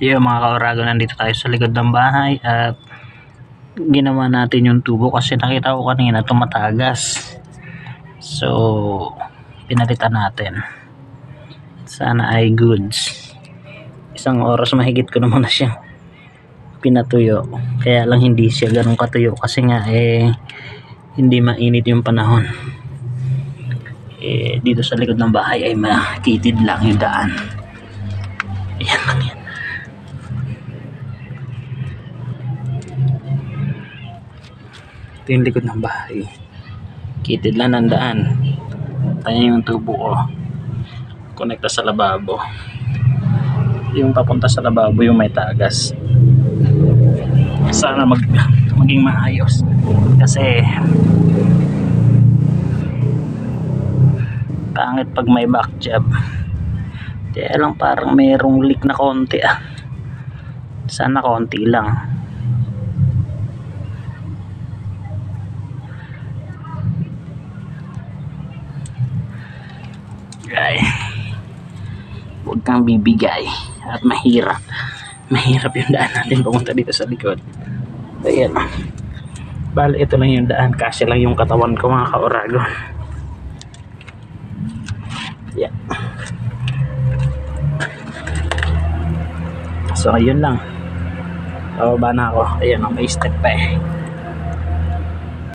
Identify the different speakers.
Speaker 1: Yung mga kaurago, nandito tayo sa likod ng bahay at ginawa natin yung tubo kasi nakita ko kanina tumatagas. So pinalitan natin. Sana ay goods. Isang oras mahigit ko naman na siya pinatuyo. Kaya lang hindi siya ganun katuyo kasi nga hindi mainit yung panahon. Dito sa likod ng bahay ay makitid lang yung daan. Ayan lang yan. Ito yung likod ng bahay. Kitid lang ng daan. Tayo yung tubo ko. Konekta sa lababo. Yung papunta sa lababo yung may tagas. Sana maging maayos. Kasi pangit pag may back job. Kaya lang parang mayroong leak na konti Sana konti lang. Ay, huwag kang bibigay at mahirap yung daan natin pumunta dito sa likod. Ayan, bali ito lang yung daan kasi lang yung katawan ko mga kaurago. Yeah. So ayun lang, bababa na ako. Ayan, may step pa